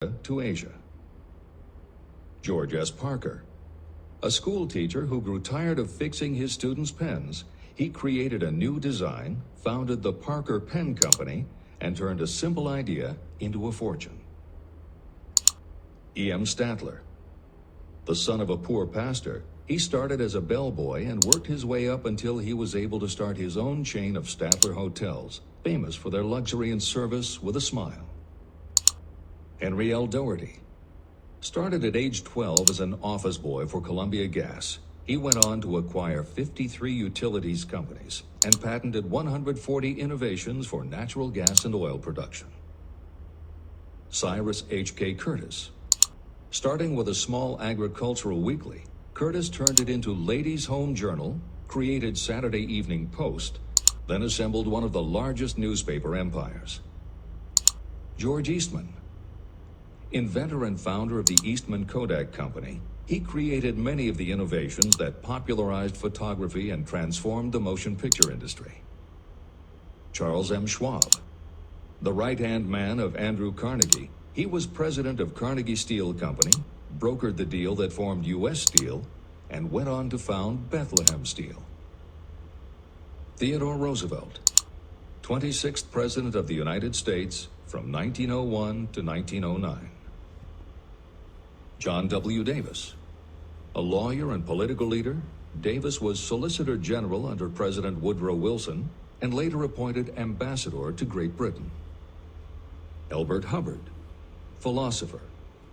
to Asia. George S. Parker, a school teacher who grew tired of fixing his students' pens, he created a new design, founded the Parker Pen Company, and turned a simple idea into a fortune. E.M. Statler, the son of a poor pastor, he started as a bellboy and worked his way up until he was able to start his own chain of Statler hotels, famous for their luxury and service with a smile. Henry L. Doherty started at age 12 as an office boy for Columbia Gas. He went on to acquire 53 utilities companies and patented 140 innovations for natural gas and oil production. Cyrus H.K. Curtis, starting with a small agricultural weekly, Curtis turned it into Ladies' Home Journal, created Saturday Evening Post, then assembled one of the largest newspaper empires. George Eastman, inventor and founder of the Eastman Kodak Company, he created many of the innovations that popularized photography and transformed the motion picture industry. Charles M. Schwab, the right-hand man of Andrew Carnegie, he was president of Carnegie Steel Company, brokered the deal that formed U.S. Steel, and went on to found Bethlehem Steel. Theodore Roosevelt, 26th President of the United States from 1901 to 1909. John W. Davis, a lawyer and political leader, Davis was Solicitor General under President Woodrow Wilson and later appointed ambassador to Great Britain. Elbert Hubbard, philosopher,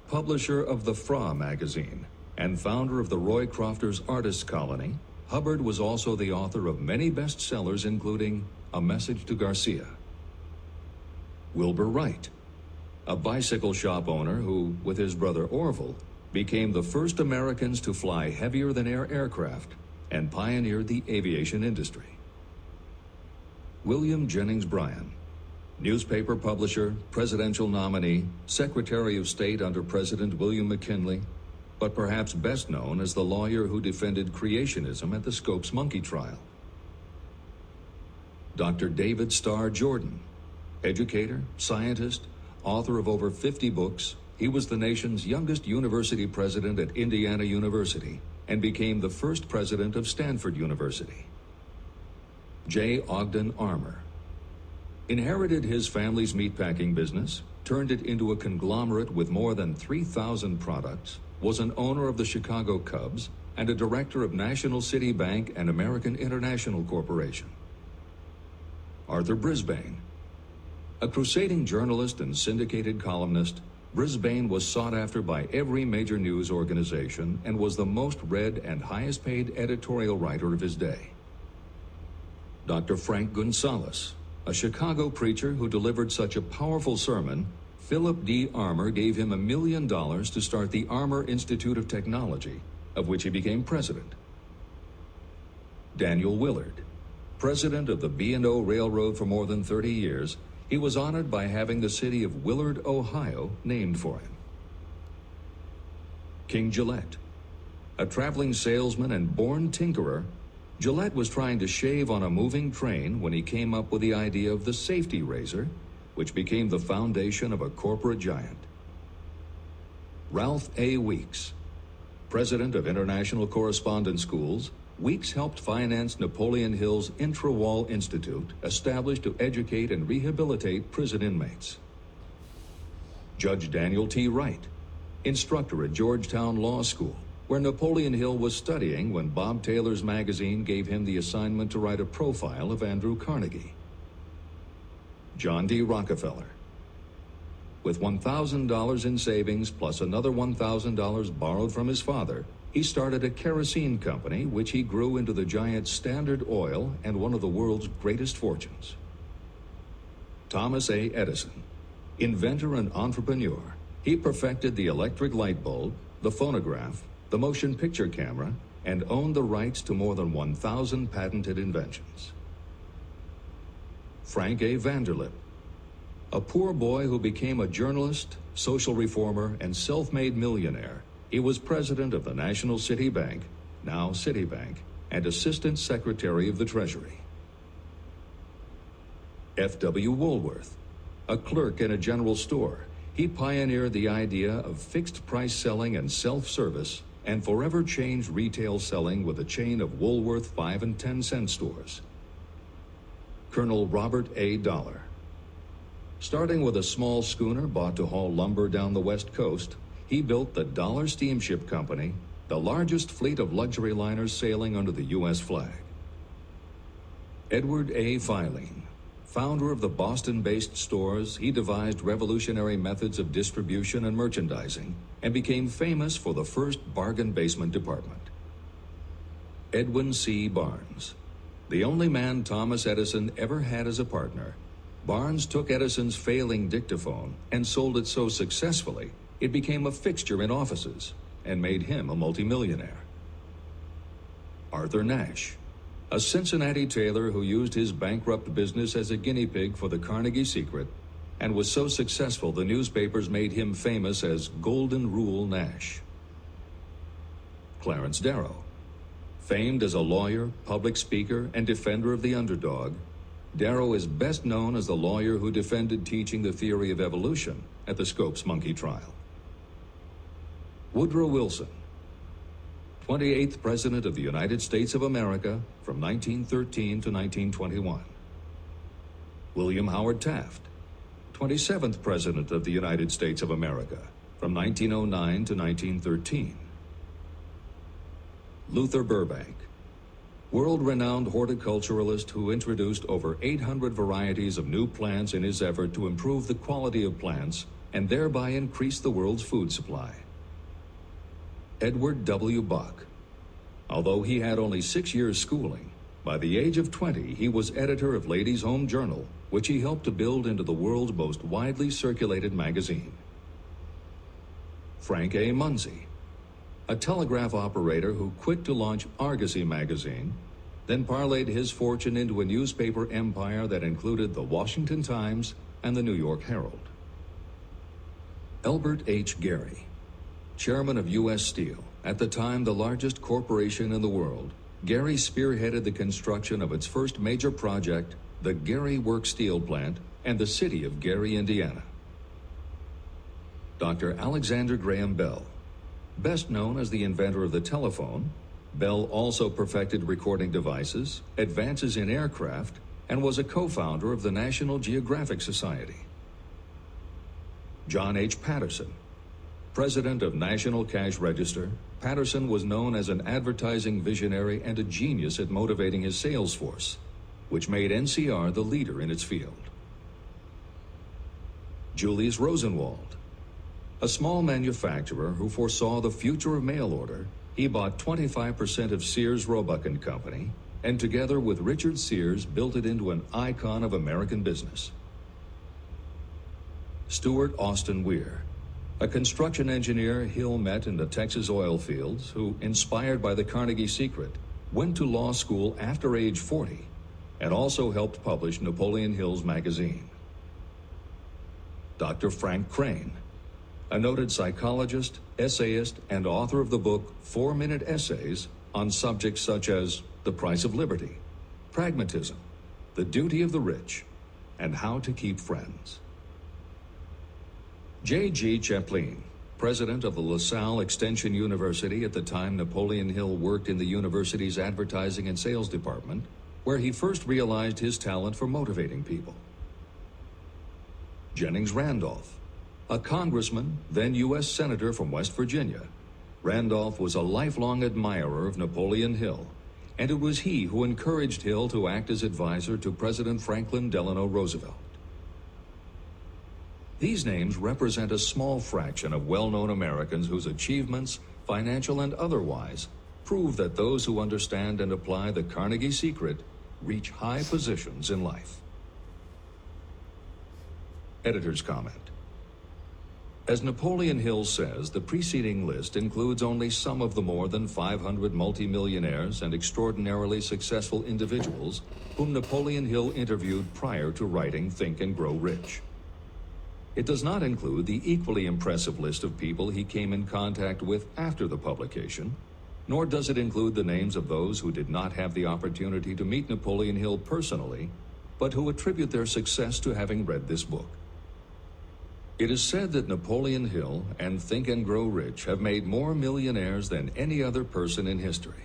publisher of the Fra magazine, and founder of the Roy Crofters Artists Colony, Hubbard was also the author of many bestsellers including A Message to Garcia. Wilbur Wright, a bicycle shop owner who, with his brother Orville, became the first Americans to fly heavier-than-air aircraft and pioneered the aviation industry. William Jennings Bryan, newspaper publisher, presidential nominee, Secretary of State under President William McKinley, but perhaps best known as the lawyer who defended creationism at the Scopes monkey trial. Dr. David Starr Jordan, educator, scientist, author of over 50 books, he was the nation's youngest university president at Indiana University and became the first president of Stanford University. J. Ogden Armour inherited his family's meatpacking business, turned it into a conglomerate with more than 3,000 products, was an owner of the Chicago Cubs, and a director of National City Bank and American International Corporation. Arthur Brisbane, a crusading journalist and syndicated columnist, Brisbane was sought after by every major news organization and was the most read and highest paid editorial writer of his day. Dr. Frank Gonzalez, a Chicago preacher who delivered such a powerful sermon, Philip D. Armour gave him $1 million to start the Armour Institute of Technology, of which he became president. Daniel Willard, president of the B&O Railroad for more than 30 years, he was honored by having the city of Willard, Ohio, named for him. King Gillette, a traveling salesman and born tinkerer, Gillette was trying to shave on a moving train when he came up with the idea of the safety razor, which became the foundation of a corporate giant. Ralph A. Weeks, president of International Correspondence Schools, Weeks helped finance Napoleon Hill's Intra-Wall Institute, established to educate and rehabilitate prison inmates. Judge Daniel T. Wright, instructor at Georgetown Law School, where Napoleon Hill was studying when Bob Taylor's magazine gave him the assignment to write a profile of Andrew Carnegie. John D. Rockefeller, with $1,000 in savings plus another $1,000 borrowed from his father, he started a kerosene company which he grew into the giant Standard Oil and one of the world's greatest fortunes. Thomas A. Edison, inventor and entrepreneur, he perfected the electric light bulb, the phonograph, the motion picture camera, and owned the rights to more than 1,000 patented inventions. Frank A. Vanderlip, a poor boy who became a journalist, social reformer, and self-made millionaire, he was president of the National City Bank, now Citibank, and Assistant Secretary of the Treasury. F.W. Woolworth, a clerk in a general store, He pioneered the idea of fixed-price selling and self-service and forever changed retail selling with a chain of Woolworth 5 and 10 cent stores. Colonel Robert A. Dollar. Starting with a small schooner bought to haul lumber down the West Coast, he built the Dollar Steamship Company, the largest fleet of luxury liners sailing under the U.S. flag. Edward A. Filene. Founder of the Boston-based stores, he devised revolutionary methods of distribution and merchandising and became famous for the first bargain basement department. Edwin C. Barnes. The only man Thomas Edison ever had as a partner, Barnes took Edison's failing dictaphone and sold it so successfully it became a fixture in offices and made him a multimillionaire. Arthur Nash. A Cincinnati tailor who used his bankrupt business as a guinea pig for the Carnegie Secret and was so successful the newspapers made him famous as Golden Rule Nash. Clarence Darrow. Famed as a lawyer, public speaker, and defender of the underdog, Darrow is best known as the lawyer who defended teaching the theory of evolution at the Scopes monkey trial. Woodrow Wilson. 28th President of the United States of America from 1913 to 1921. William Howard Taft, 27th President of the United States of America from 1909 to 1913. Luther Burbank, world-renowned horticulturalist who introduced over 800 varieties of new plants in his effort to improve the quality of plants and thereby increase the world's food supply. Edward W. Buck. Although he had only 6 years schooling, by the age of 20 he was editor of Ladies' Home Journal, which he helped to build into the world's most widely circulated magazine. Frank A. Munsey, a telegraph operator who quit to launch Argosy magazine, then parlayed his fortune into a newspaper empire that included the Washington Times and the New York Herald. Elbert H. Gary, chairman of U.S. Steel, at the time the largest corporation in the world, Gary spearheaded the construction of its first major project, the Gary Works Steel Plant, and the city of Gary, Indiana. Dr. Alexander Graham Bell. Best known as the inventor of the telephone, Bell also perfected recording devices, advances in aircraft, and was a co-founder of the National Geographic Society. John H. Patterson. President of National Cash Register, Patterson was known as an advertising visionary and a genius at motivating his sales force, which made NCR the leader in its field. Julius Rosenwald. A small manufacturer who foresaw the future of mail order, he bought 25% of Sears Roebuck and Company, and together with Richard Sears built it into an icon of American business. Stuart Austin Weir. A construction engineer Hill met in the Texas oil fields who, inspired by the Carnegie Secret, went to law school after age 40 and also helped publish Napoleon Hill's magazine. Dr. Frank Crane, a noted psychologist, essayist, and author of the book 4-Minute Essays on subjects such as the price of liberty, pragmatism, the duty of the rich, and how to keep friends. J.G. Chaplin, president of the LaSalle Extension University at the time Napoleon Hill worked in the university's advertising and sales department, where he first realized his talent for motivating people. Jennings Randolph, a congressman, then U.S. Senator from West Virginia. Randolph was a lifelong admirer of Napoleon Hill, and it was he who encouraged Hill to act as advisor to President Franklin Delano Roosevelt. These names represent a small fraction of well-known Americans whose achievements, financial and otherwise, prove that those who understand and apply the Carnegie Secret reach high positions in life. Editor's comment. As Napoleon Hill says, the preceding list includes only some of the more than 500 multimillionaires and extraordinarily successful individuals whom Napoleon Hill interviewed prior to writing Think and Grow Rich. It does not include the equally impressive list of people he came in contact with after the publication, nor does it include the names of those who did not have the opportunity to meet Napoleon Hill personally, but who attribute their success to having read this book. It is said that Napoleon Hill and Think and Grow Rich have made more millionaires than any other person in history.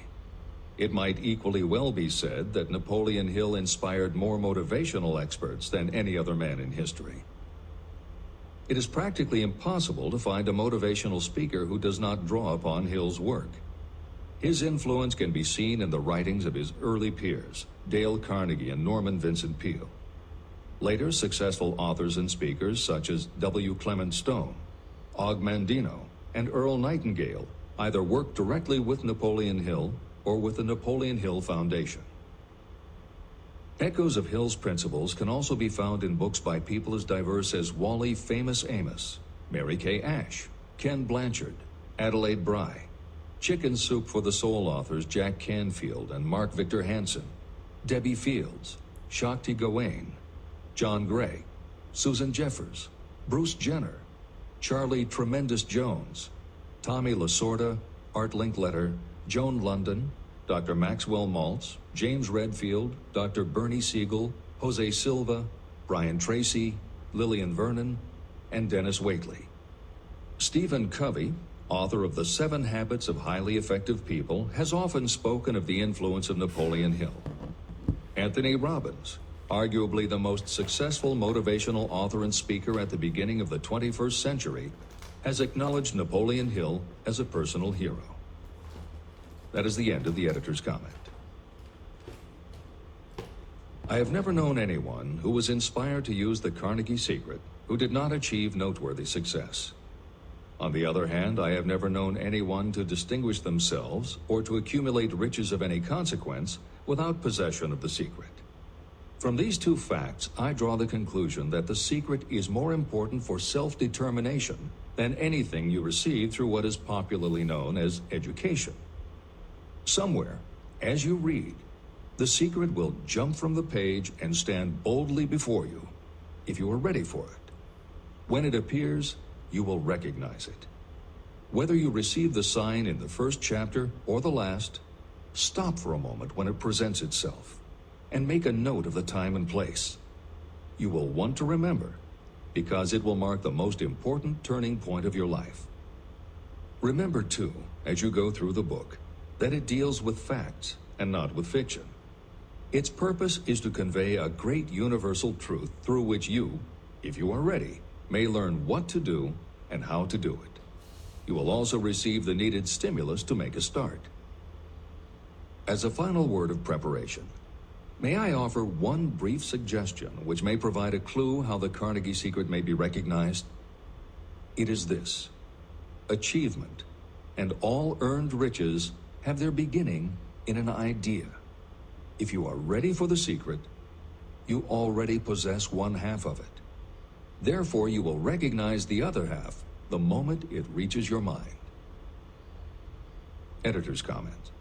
It might equally well be said that Napoleon Hill inspired more motivational experts than any other man in history. It is practically impossible to find a motivational speaker who does not draw upon Hill's work. His influence can be seen in the writings of his early peers, Dale Carnegie and Norman Vincent Peale. Later, successful authors and speakers such as W. Clement Stone, Og Mandino, and Earl Nightingale either worked directly with Napoleon Hill or with the Napoleon Hill Foundation. Echoes of Hill's principles can also be found in books by people as diverse as Wally Famous Amos, Mary Kay Ash, Ken Blanchard, Adelaide Bry, Chicken Soup for the Soul authors Jack Canfield and Mark Victor Hansen, Debbie Fields, Shakti Gawain, John Gray, Susan Jeffers, Bruce Jenner, Charlie Tremendous Jones, Tommy Lasorda, Art Linkletter, Joan London, Dr. Maxwell Maltz, James Redfield, Dr. Bernie Siegel, Jose Silva, Brian Tracy, Lillian Vernon, and Dennis Waitley. Stephen Covey, author of The 7 Habits of Highly Effective People, has often spoken of the influence of Napoleon Hill. Anthony Robbins, arguably the most successful motivational author and speaker at the beginning of the 21st century, has acknowledged Napoleon Hill as a personal hero. That is the end of the editor's comment. I have never known anyone who was inspired to use the Carnegie secret who did not achieve noteworthy success. On the other hand, I have never known anyone to distinguish themselves or to accumulate riches of any consequence without possession of the secret. From these two facts, I draw the conclusion that the secret is more important for self-determination than anything you receive through what is popularly known as education. Somewhere, as you read, the secret will jump from the page and stand boldly before you, if you are ready for it. When it appears, you will recognize it. Whether you receive the sign in the first chapter or the last, stop for a moment when it presents itself and make a note of the time and place. You will want to remember, because it will mark the most important turning point of your life. Remember, too, as you go through the book, that it deals with facts and not with fiction. Its purpose is to convey a great universal truth through which you, if you are ready, may learn what to do and how to do it. You will also receive the needed stimulus to make a start. As a final word of preparation, may I offer one brief suggestion which may provide a clue how the Carnegie secret may be recognized? It is this: achievement and all earned riches have their beginning in an idea. If you are ready for the secret, you already possess one half of it. Therefore, you will recognize the other half the moment it reaches your mind. Editor's comment.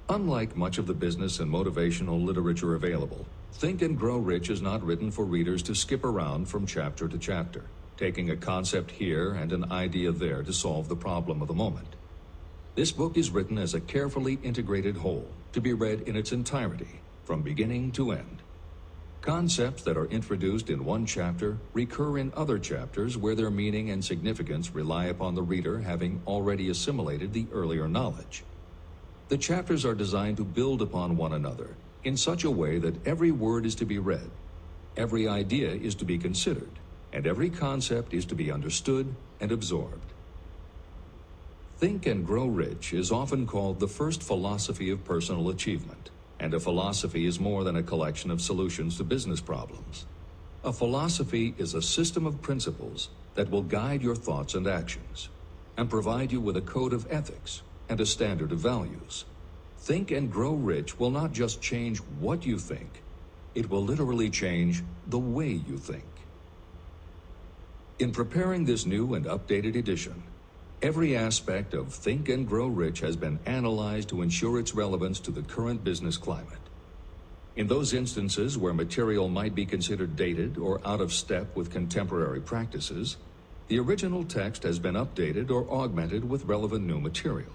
Unlike much of the business and motivational literature available, Think and Grow Rich is not written for readers to skip around from chapter to chapter, taking a concept here and an idea there to solve the problem of the moment. This book is written as a carefully integrated whole, to be read in its entirety, from beginning to end. Concepts that are introduced in one chapter recur in other chapters where their meaning and significance rely upon the reader having already assimilated the earlier knowledge. The chapters are designed to build upon one another in such a way that every word is to be read, every idea is to be considered, and every concept is to be understood and absorbed. Think and Grow Rich is often called the first philosophy of personal achievement, and a philosophy is more than a collection of solutions to business problems. A philosophy is a system of principles that will guide your thoughts and actions, and provide you with a code of ethics and a standard of values. Think and Grow Rich will not just change what you think, it will literally change the way you think. In preparing this new and updated edition, every aspect of Think and Grow Rich has been analyzed to ensure its relevance to the current business climate. In those instances where material might be considered dated or out of step with contemporary practices, the original text has been updated or augmented with relevant new material.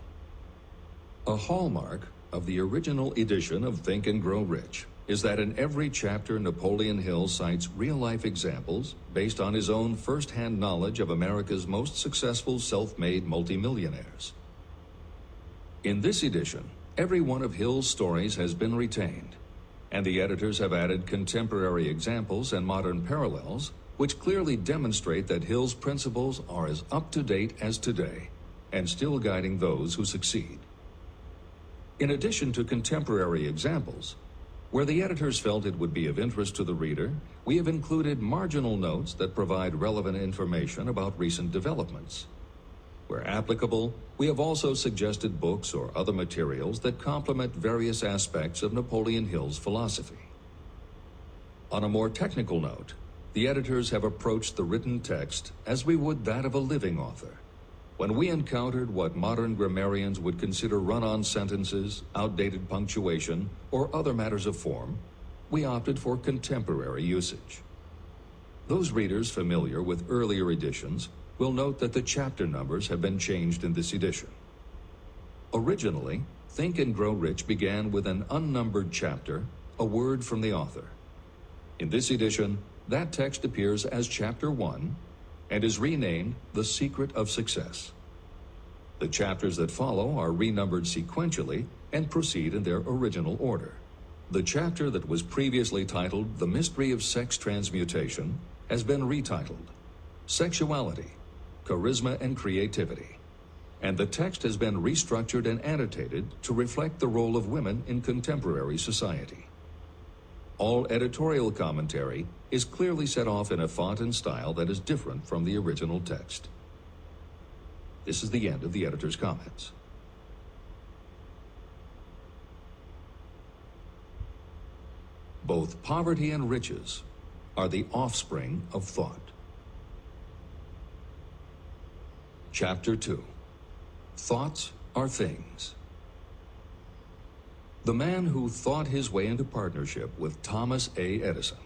A hallmark of the original edition of Think and Grow Rich is that in every chapter, Napoleon Hill cites real-life examples based on his own first-hand knowledge of America's most successful self-made multimillionaires. In this edition, every one of Hill's stories has been retained, and the editors have added contemporary examples and modern parallels, which clearly demonstrate that Hill's principles are as up-to-date as today, and still guiding those who succeed. In addition to contemporary examples, where the editors felt it would be of interest to the reader, we have included marginal notes that provide relevant information about recent developments. Where applicable, we have also suggested books or other materials that complement various aspects of Napoleon Hill's philosophy. On a more technical note, the editors have approached the written text as we would that of a living author. When we encountered what modern grammarians would consider run-on sentences, outdated punctuation, or other matters of form, we opted for contemporary usage. Those readers familiar with earlier editions will note that the chapter numbers have been changed in this edition. Originally, Think and Grow Rich began with an unnumbered chapter, a word from the author. In this edition, that text appears as Chapter 1 and is renamed The Secret of Success. The chapters that follow are renumbered sequentially and proceed in their original order. The chapter that was previously titled The Mystery of Sex Transmutation has been retitled Sexuality, Charisma and Creativity, and the text has been restructured and annotated to reflect the role of women in contemporary society. All editorial commentary is clearly set off in a font and style that is different from the original text. This is the end of the editor's comments. Both poverty and riches are the offspring of thought. Chapter 2. Thoughts are things. The man who thought his way into partnership with Thomas A. Edison.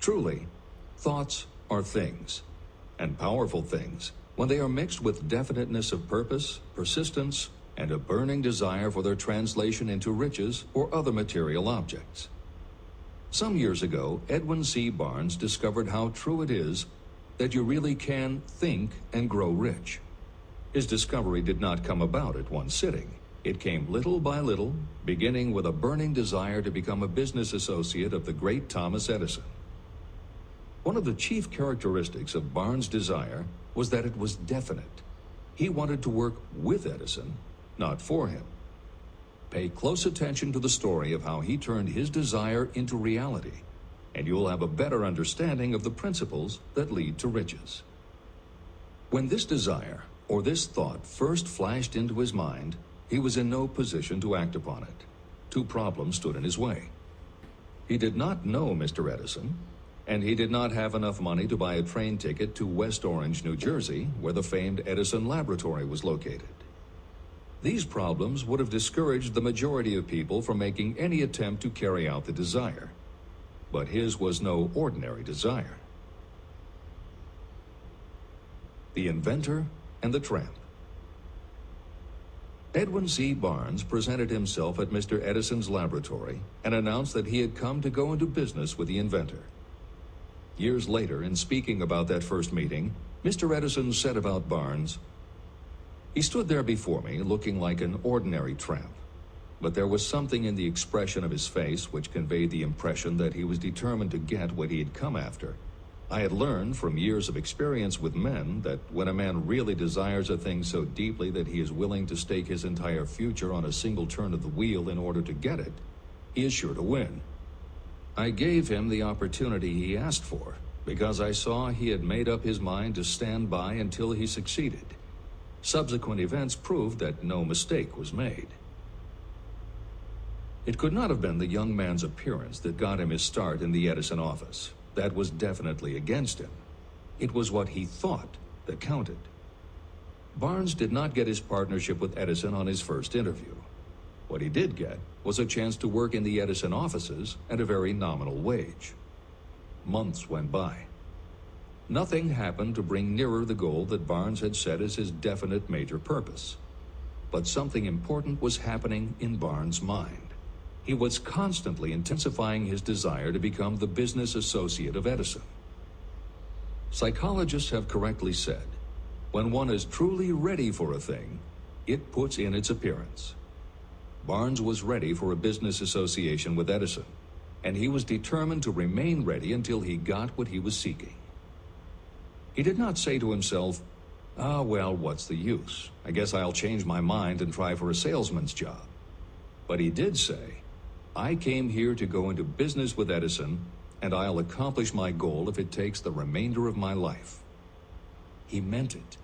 Truly, thoughts are things, and powerful things, when they are mixed with definiteness of purpose, persistence, and a burning desire for their translation into riches or other material objects. Some years ago, Edwin C. Barnes discovered how true it is that you really can think and grow rich. His discovery did not come about at one sitting. It came little by little, beginning with a burning desire to become a business associate of the great Thomas Edison. One of the chief characteristics of Barnes' desire was that it was definite. He wanted to work with Edison, not for him. Pay close attention to the story of how he turned his desire into reality, and you'll have a better understanding of the principles that lead to riches. When this desire, or this thought, first flashed into his mind, he was in no position to act upon it. Two problems stood in his way. He did not know Mr. Edison, and he did not have enough money to buy a train ticket to West Orange, New Jersey, where the famed Edison Laboratory was located. These problems would have discouraged the majority of people from making any attempt to carry out the desire. But his was no ordinary desire. The Inventor and the Tramp. Edwin C. Barnes presented himself at Mr. Edison's laboratory and announced that he had come to go into business with the inventor. Years later, in speaking about that first meeting, Mr. Edison said about Barnes, "He stood there before me looking like an ordinary tramp, but there was something in the expression of his face which conveyed the impression that he was determined to get what he had come after. I had learned from years of experience with men that when a man really desires a thing so deeply that he is willing to stake his entire future on a single turn of the wheel in order to get it, he is sure to win. I gave him the opportunity he asked for because I saw he had made up his mind to stand by until he succeeded. Subsequent events proved that no mistake was made." It could not have been the young man's appearance that got him his start in the Edison office. That was definitely against him. It was what he thought that counted. Barnes did not get his partnership with Edison on his first interview. What he did get was a chance to work in the Edison offices at a very nominal wage. Months went by. Nothing happened to bring nearer the goal that Barnes had set as his definite major purpose. But something important was happening in Barnes' mind. He was constantly intensifying his desire to become the business associate of Edison. Psychologists have correctly said, when one is truly ready for a thing, it puts in its appearance. Barnes was ready for a business association with Edison, and he was determined to remain ready until he got what he was seeking. He did not say to himself, well, what's the use? I guess I'll change my mind and try for a salesman's job. But he did say, I came here to go into business with Edison, and I'll accomplish my goal if it takes the remainder of my life. He meant it.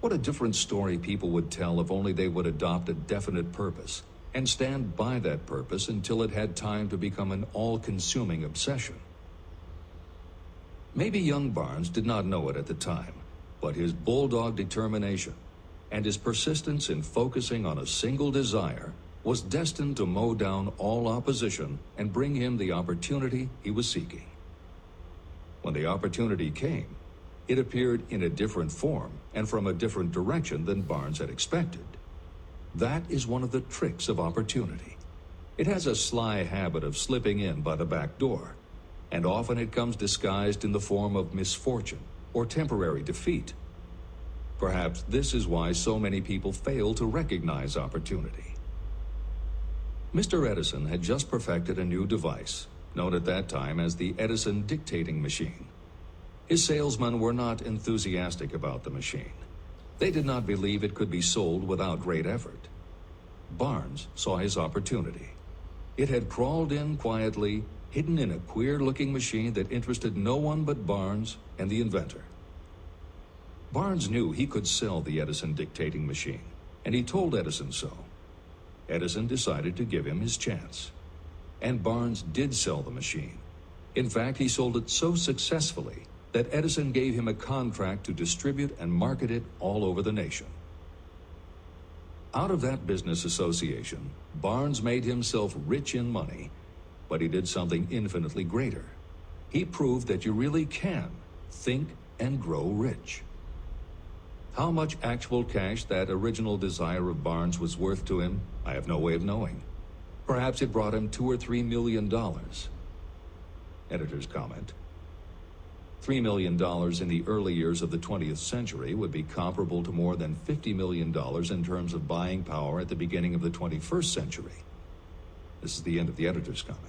What a different story people would tell if only they would adopt a definite purpose and stand by that purpose until it had time to become an all-consuming obsession. Maybe young Barnes did not know it at the time, but his bulldog determination and his persistence in focusing on a single desire was destined to mow down all opposition and bring him the opportunity he was seeking. When the opportunity came, it appeared in a different form and from a different direction than Barnes had expected. That is one of the tricks of opportunity. It has a sly habit of slipping in by the back door, and often it comes disguised in the form of misfortune or temporary defeat. Perhaps this is why so many people fail to recognize opportunity. Mr. Edison had just perfected a new device, known at that time as the Edison dictating machine. His salesmen were not enthusiastic about the machine. They did not believe it could be sold without great effort. Barnes saw his opportunity. It had crawled in quietly, hidden in a queer-looking machine that interested no one but Barnes and the inventor. Barnes knew he could sell the Edison dictating machine, and he told Edison so. Edison decided to give him his chance. And Barnes did sell the machine. In fact, he sold it so successfully that Edison gave him a contract to distribute and market it all over the nation. Out of that business association, Barnes made himself rich in money, but he did something infinitely greater. He proved that you really can think and grow rich. How much actual cash that original desire of Barnes was worth to him, I have no way of knowing. Perhaps it brought him $2 or $3 million. Editor's comment. $3 million in the early years of the 20th century would be comparable to more than $50 million in terms of buying power at the beginning of the 21st century. This is the end of the editor's comment.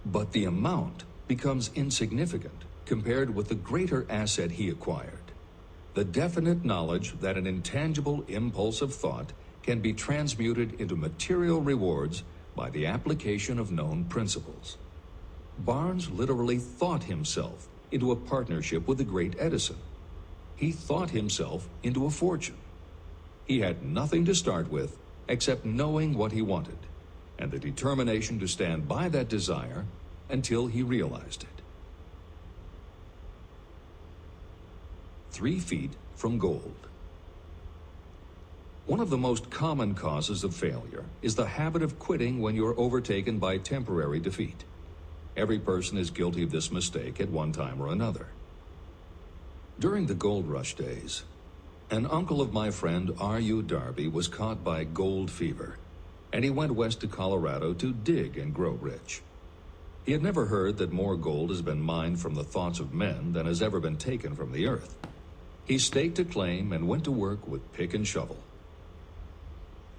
But the amount becomes insignificant compared with the greater asset he acquired. The definite knowledge that an intangible impulse of thought can be transmuted into material rewards by the application of known principles. Barnes literally thought himself into a partnership with the great Edison. He thought himself into a fortune. He had nothing to start with except knowing what he wanted and the determination to stand by that desire until he realized it. 3 feet from gold. One of the most common causes of failure is the habit of quitting when you're overtaken by temporary defeat. Every person is guilty of this mistake at one time or another. During the gold rush days, an uncle of my friend R.U. Darby was caught by gold fever, and he went west to Colorado to dig and grow rich. He had never heard that more gold has been mined from the thoughts of men than has ever been taken from the earth. He staked a claim and went to work with pick and shovel.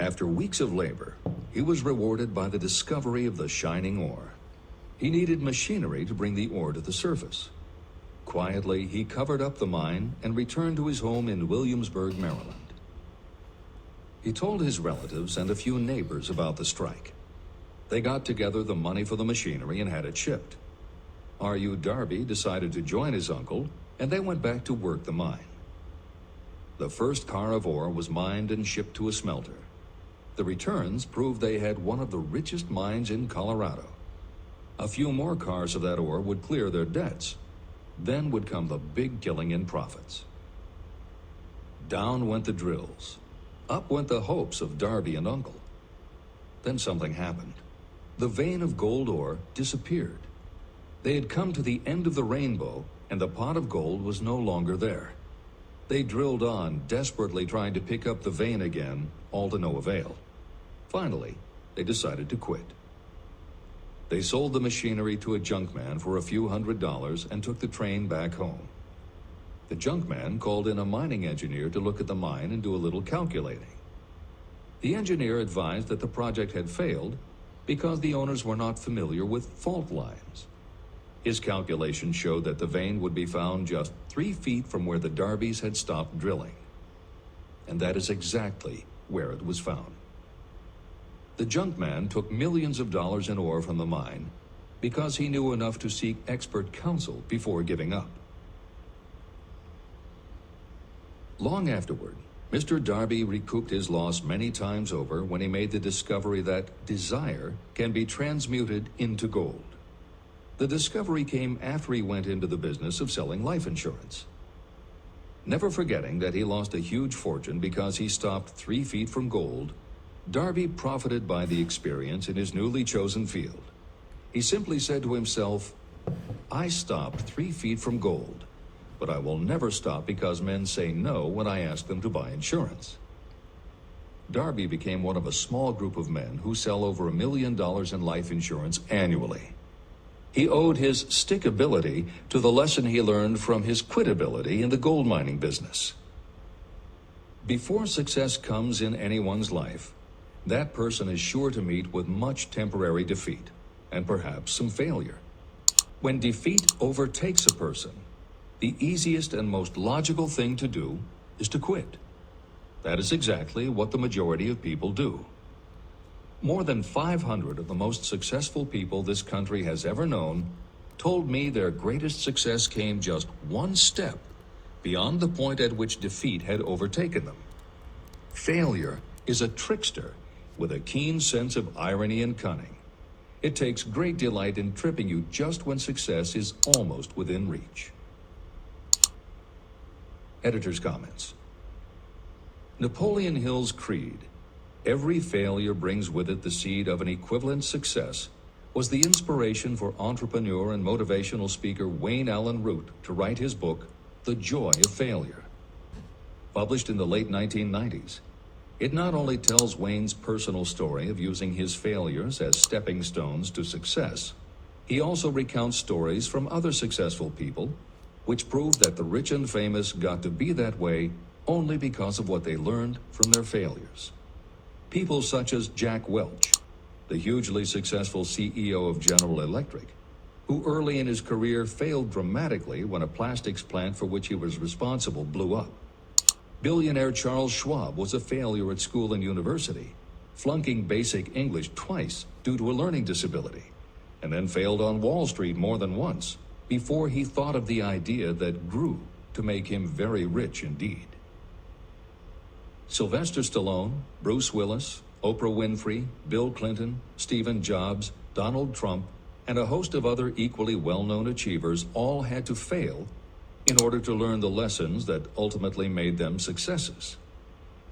After weeks of labor, he was rewarded by the discovery of the shining ore. He needed machinery to bring the ore to the surface. Quietly, he covered up the mine and returned to his home in Williamsburg, Maryland. He told his relatives and a few neighbors about the strike. They got together the money for the machinery and had it shipped. R.U. Darby decided to join his uncle, and they went back to work the mine. The first car of ore was mined and shipped to a smelter. The returns proved they had one of the richest mines in Colorado. A few more cars of that ore would clear their debts. Then would come the big killing in profits. Down went the drills. Up went the hopes of Darby and Uncle. Then something happened. The vein of gold ore disappeared. They had come to the end of the rainbow, and the pot of gold was no longer there. They drilled on, desperately trying to pick up the vein again, all to no avail. Finally, they decided to quit. They sold the machinery to a junkman for a few $100s and took the train back home. The junkman called in a mining engineer to look at the mine and do a little calculating. The engineer advised that the project had failed because the owners were not familiar with fault lines. His calculation showed that the vein would be found just 3 feet from where the Darbys had stopped drilling. And that is exactly where it was found. The junkman took millions of dollars in ore from the mine because he knew enough to seek expert counsel before giving up. Long afterward, Mr. Darby recouped his loss many times over when he made the discovery that desire can be transmuted into gold. The discovery came after he went into the business of selling life insurance. Never forgetting that he lost a huge fortune because he stopped 3 feet from gold, Darby profited by the experience in his newly chosen field. He simply said to himself, "I stopped 3 feet from gold, but I will never stop because men say no when I ask them to buy insurance." Darby became one of a small group of men who sell over $1 million in life insurance annually. He owed his stickability to the lesson he learned from his quitability in the gold mining business. Before success comes in anyone's life, that person is sure to meet with much temporary defeat, and perhaps some failure. When defeat overtakes a person, the easiest and most logical thing to do is to quit. That is exactly what the majority of people do. More than 500 of the most successful people this country has ever known told me their greatest success came just one step beyond the point at which defeat had overtaken them. Failure is a trickster with a keen sense of irony and cunning. It takes great delight in tripping you just when success is almost within reach. Editor's comments. Napoleon Hill's creed, "Every failure brings with it the seed of an equivalent success," was the inspiration for entrepreneur and motivational speaker Wayne Allen Root to write his book, The Joy of Failure. Published in the late 1990s, it not only tells Wayne's personal story of using his failures as stepping stones to success, he also recounts stories from other successful people, which prove that the rich and famous got to be that way only because of what they learned from their failures. People such as Jack Welch, the hugely successful CEO of General Electric, who early in his career failed dramatically when a plastics plant for which he was responsible blew up. Billionaire Charles Schwab was a failure at school and university, flunking basic English twice due to a learning disability, and then failed on Wall Street more than once before he thought of the idea that grew to make him very rich indeed. Sylvester Stallone, Bruce Willis, Oprah Winfrey, Bill Clinton, Stephen Jobs, Donald Trump, and a host of other equally well-known achievers all had to fail in order to learn the lessons that ultimately made them successes.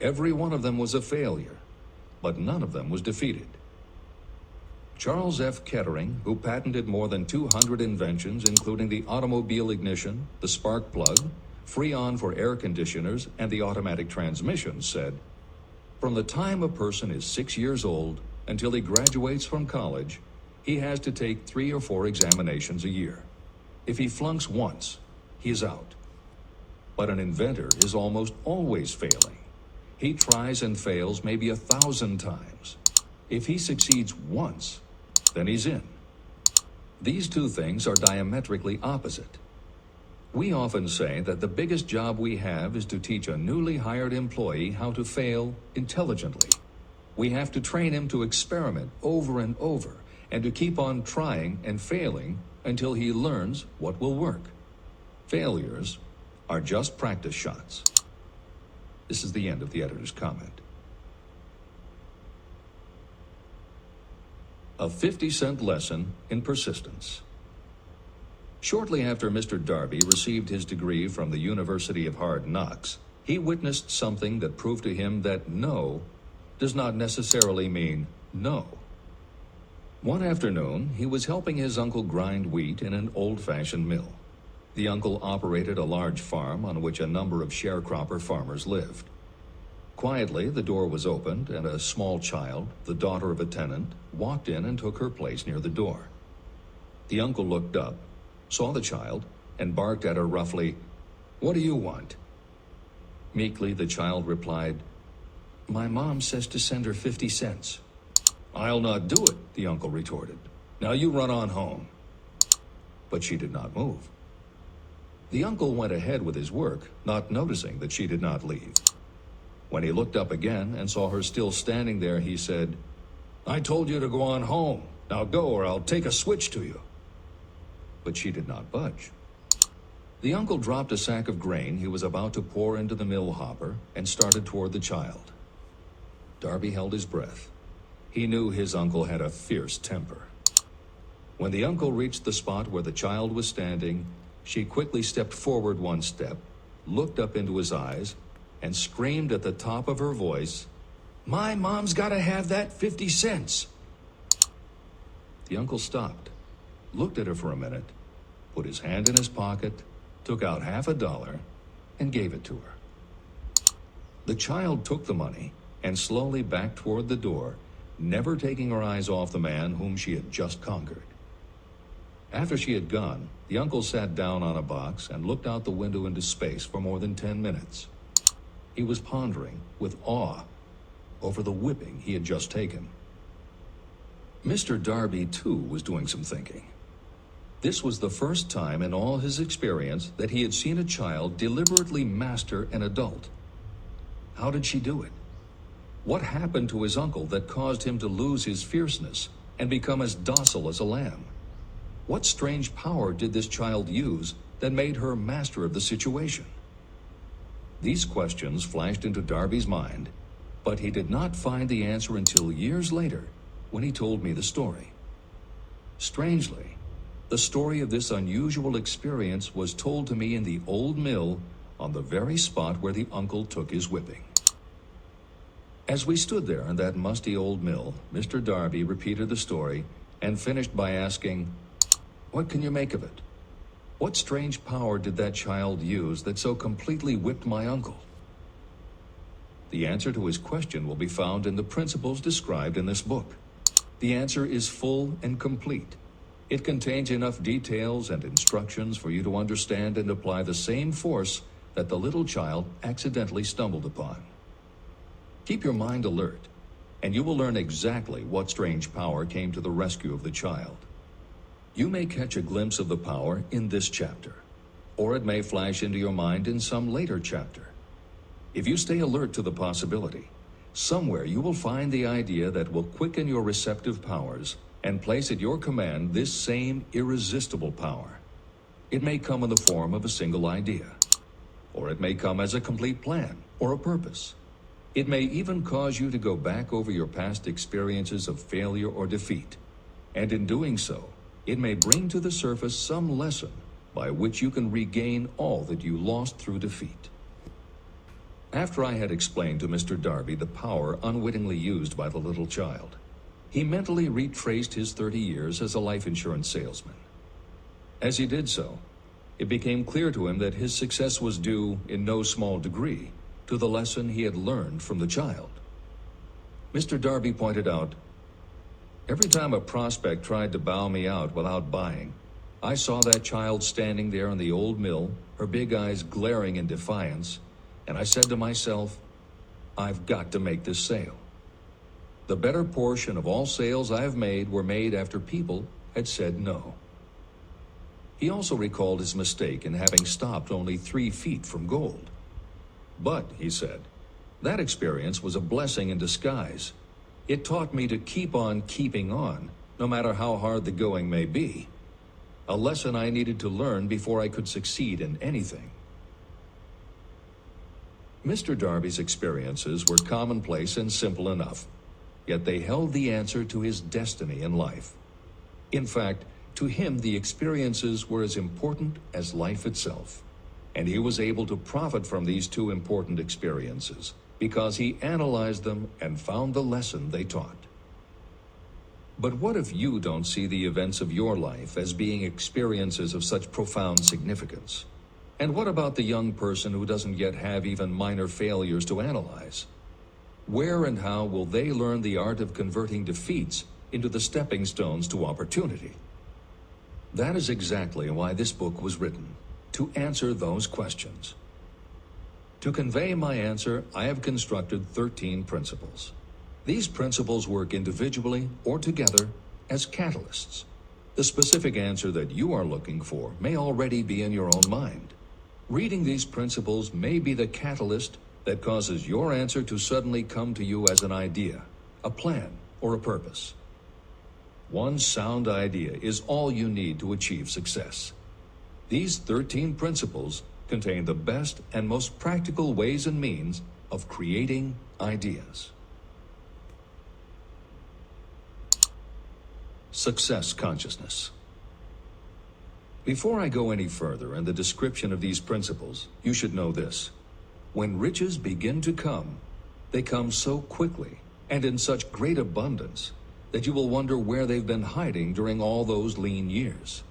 Every one of them was a failure, but none of them was defeated. Charles F. Kettering, who patented more than 200 inventions, including the automobile ignition, the spark plug, Freon for air conditioners, and the automatic transmission, said, "From the time a person is 6 years old until he graduates from college, he has to take 3 or 4 examinations a year. If he flunks once, he is out. But an inventor is almost always failing. He tries and fails maybe 1,000 times. If he succeeds once, then he's in." These two things are diametrically opposite. We often say that the biggest job we have is to teach a newly hired employee how to fail intelligently. We have to train him to experiment over and over and to keep on trying and failing until he learns what will work. Failures are just practice shots. This is the end of the editor's comment. A 50-cent lesson in persistence. Shortly after Mr. Darby received his degree from the University of Hard Knocks, he witnessed something that proved to him that no does not necessarily mean no. One afternoon, he was helping his uncle grind wheat in an old-fashioned mill. The uncle operated a large farm on which a number of sharecropper farmers lived. Quietly, the door was opened, and a small child, the daughter of a tenant, walked in and took her place near the door. The uncle looked up, saw the child, and barked at her roughly, "What do you want?" Meekly, the child replied, "My mom says to send her 50 cents. "I'll not do it," the uncle retorted. "Now you run on home." But she did not move. The uncle went ahead with his work, not noticing that she did not leave. When he looked up again and saw her still standing there, he said, "I told you to go on home. Now go, or I'll take a switch to you." But she did not budge. The uncle dropped a sack of grain he was about to pour into the mill hopper and started toward the child. Darby held his breath. He knew his uncle had a fierce temper. When the uncle reached the spot where the child was standing, she quickly stepped forward one step, looked up into his eyes, and screamed at the top of her voice, "My mom's got to have that 50 cents. The uncle stopped, looked at her for a minute, put his hand in his pocket, took out $50, and gave it to her. The child took the money and slowly backed toward the door, never taking her eyes off the man whom she had just conquered. After she had gone, the uncle sat down on a box and looked out the window into space for more than 10 minutes. He was pondering with awe over the whipping he had just taken. Mr. Darby, too, was doing some thinking. This was the first time in all his experience that he had seen a child deliberately master an adult. How did she do it? What happened to his uncle that caused him to lose his fierceness and become as docile as a lamb? What strange power did this child use that made her master of the situation? These questions flashed into Darby's mind, but he did not find the answer until years later when he told me the story. Strangely, the story of this unusual experience was told to me in the old mill on the very spot where the uncle took his whipping. As we stood there in that musty old mill, Mr. Darby repeated the story and finished by asking, "What can you make of it? What strange power did that child use that so completely whipped my uncle?" The answer to his question will be found in the principles described in this book. The answer is full and complete. It contains enough details and instructions for you to understand and apply the same force that the little child accidentally stumbled upon. Keep your mind alert, and you will learn exactly what strange power came to the rescue of the child. You may catch a glimpse of the power in this chapter, or it may flash into your mind in some later chapter. If you stay alert to the possibility, somewhere you will find the idea that will quicken your receptive powers and place at your command this same irresistible power. It may come in the form of a single idea, or it may come as a complete plan or a purpose. It may even cause you to go back over your past experiences of failure or defeat, and in doing so, it may bring to the surface some lesson by which you can regain all that you lost through defeat. After I had explained to Mr. Darby the power unwittingly used by the little child, he mentally retraced his 30 years as a life insurance salesman. As he did so, it became clear to him that his success was due, in no small degree, to the lesson he had learned from the child. Mr. Darby pointed out, "Every time a prospect tried to bow me out without buying, I saw that child standing there in the old mill, her big eyes glaring in defiance, and I said to myself, I've got to make this sale. The better portion of all sales I have made were made after people had said no." He also recalled his mistake in having stopped only 3 feet from gold. "But," he said, "that experience was a blessing in disguise. It taught me to keep on keeping on, no matter how hard the going may be. A lesson I needed to learn before I could succeed in anything." Mr. Darby's experiences were commonplace and simple enough, yet they held the answer to his destiny in life. In fact, to him the experiences were as important as life itself, and he was able to profit from these 2 important experiences because he analyzed them and found the lesson they taught. But what if you don't see the events of your life as being experiences of such profound significance? And what about the young person who doesn't yet have even minor failures to analyze? Where and how will they learn the art of converting defeats into the stepping stones to opportunity? That is exactly why this book was written, to answer those questions. To convey my answer, I have constructed 13 principles. These principles work individually or together as catalysts. The specific answer that you are looking for may already be in your own mind. Reading these principles may be the catalyst that causes your answer to suddenly come to you as an idea, a plan, or a purpose. One sound idea is all you need to achieve success. These 13 principles contain the best and most practical ways and means of creating ideas. Success consciousness. Before I go any further in the description of these principles, you should know this. When riches begin to come, they come so quickly and in such great abundance that you will wonder where they've been hiding during all those lean years.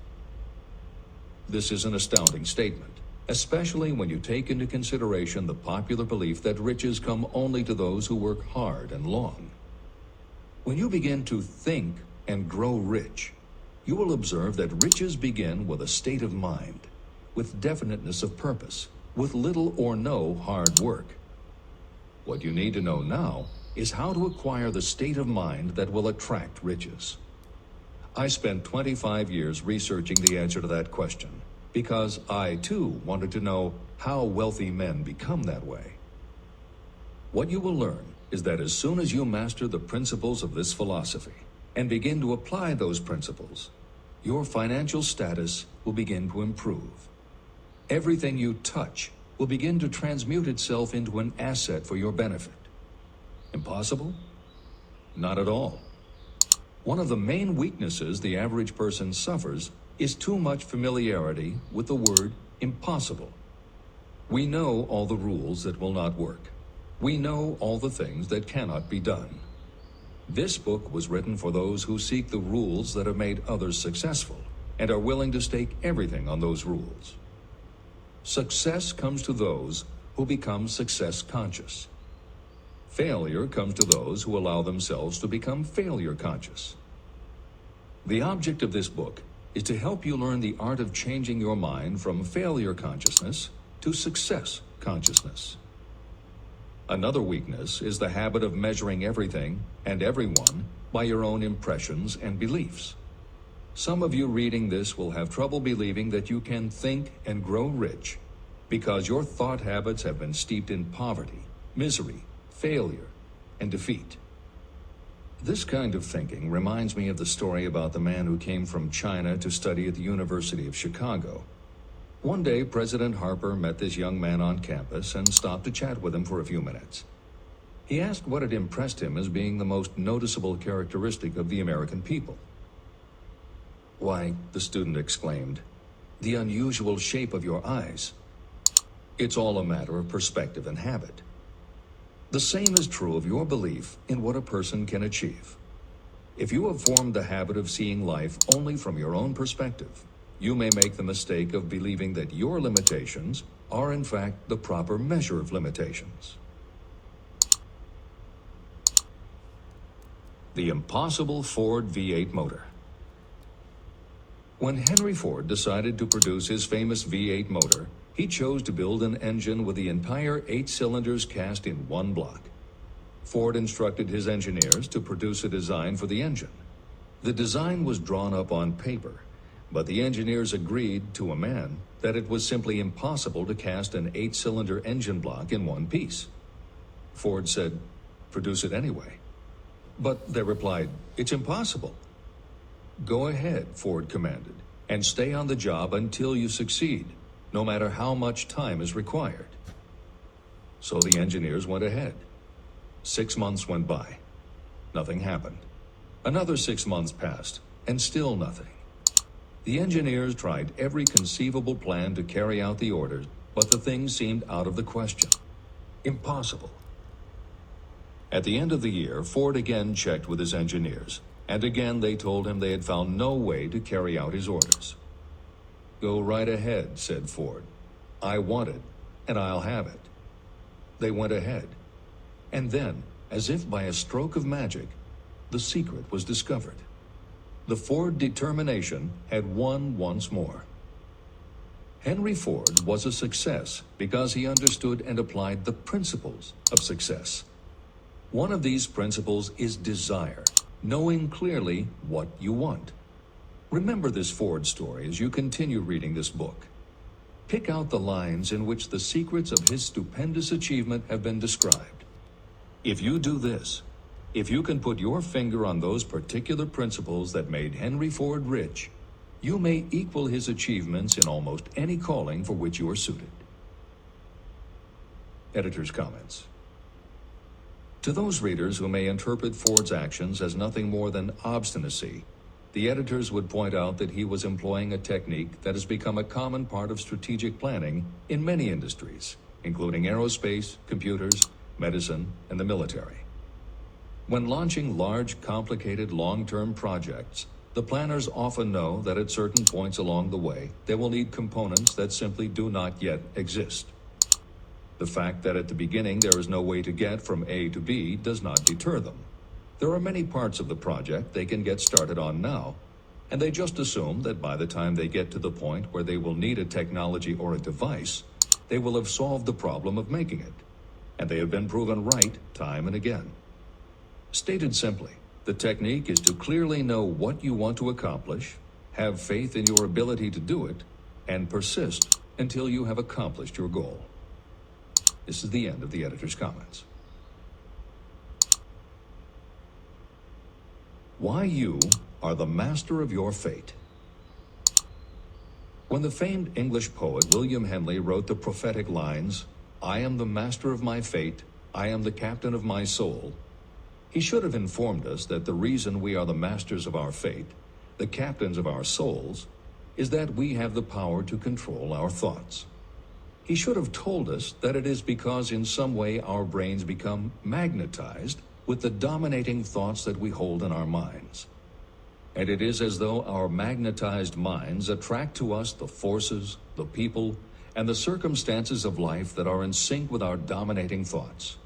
This is an astounding statement, especially when you take into consideration the popular belief that riches come only to those who work hard and long. When you begin to think and grow rich, you will observe that riches begin with a state of mind, with definiteness of purpose, with little or no hard work. What you need to know now is how to acquire the state of mind that will attract riches. I spent 25 years researching the answer to that question because I, too, wanted to know how wealthy men become that way. What you will learn is that as soon as you master the principles of this philosophy and begin to apply those principles, your financial status will begin to improve. Everything you touch will begin to transmute itself into an asset for your benefit. Impossible? Not at all. One of the main weaknesses the average person suffers is too much familiarity with the word impossible. We know all the rules that will not work. We know all the things that cannot be done. This book was written for those who seek the rules that have made others successful and are willing to stake everything on those rules. Success comes to those who become success conscious. Failure comes to those who allow themselves to become failure conscious. The object of this book is to help you learn the art of changing your mind from failure consciousness to success consciousness. Another weakness is the habit of measuring everything and everyone by your own impressions and beliefs. Some of you reading this will have trouble believing that you can think and grow rich because your thought habits have been steeped in poverty, misery, failure, and defeat. This kind of thinking reminds me of the story about the man who came from China to study at the University of Chicago. One day, President Harper met this young man on campus and stopped to chat with him for a few minutes. He asked what had impressed him as being the most noticeable characteristic of the American people. "Why," the student exclaimed, "the unusual shape of your eyes. It's all a matter of perspective and habit. The same is true of your belief in what a person can achieve. If you have formed the habit of seeing life only from your own perspective, you may make the mistake of believing that your limitations are in fact the proper measure of limitations." The impossible Ford V8 motor. When Henry Ford decided to produce his famous V8 motor, he chose to build an engine with the entire 8 cylinders cast in one block. Ford instructed his engineers to produce a design for the engine. The design was drawn up on paper, but the engineers agreed to a man that it was simply impossible to cast an 8-cylinder engine block in one piece. Ford said, "Produce it anyway." But they replied, "It's impossible." "Go ahead," Ford commanded, "and stay on the job until you succeed, no matter how much time is required." So the engineers went ahead. 6 months went by. Nothing happened. Another 6 months passed, and still nothing. The engineers tried every conceivable plan to carry out the orders, but the thing seemed out of the question. Impossible. At the end of the year, Ford again checked with his engineers, and again they told him they had found no way to carry out his orders. "Go right ahead," said Ford. "I want it, and I'll have it." They went ahead. And then, As if by a stroke of magic, the secret was discovered. The Ford determination had won once more. Henry Ford was a success because he understood and applied the principles of success. One of these principles is desire, knowing clearly what you want. Remember this Ford story as you continue reading this book. Pick out the lines in which the secrets of his stupendous achievement have been described. If you do this, if you can put your finger on those particular principles that made Henry Ford rich, you may equal his achievements in almost any calling for which you are suited. Editor's comments. To those readers who may interpret Ford's actions as nothing more than obstinacy, the editors would point out that he was employing a technique that has become a common part of strategic planning in many industries, including aerospace, computers, medicine, and the military. When launching large, complicated, long-term projects, the planners often know that at certain points along the way, they will need components that simply do not yet exist. The fact that at the beginning there is no way to get from A to B does not deter them. There are many parts of the project they can get started on now, and they just assume that by the time they get to the point where they will need a technology or a device, they will have solved the problem of making it. And they have been proven right time and again. Stated simply, the technique is to clearly know what you want to accomplish, have faith in your ability to do it, and persist until you have accomplished your goal. This is the end of the editor's comments. Why you are the master of your fate. When the famed English poet William Henley wrote the prophetic lines, "I am the master of my fate, I am the captain of my soul," he should have informed us that the reason we are the masters of our fate, the captains of our souls, is that we have the power to control our thoughts. He should have told us that it is because in some way our brains become magnetized with the dominating thoughts that we hold in our minds. And it is as though our magnetized minds attract to us the forces, the people, and the circumstances of life that are in sync with our dominating thoughts.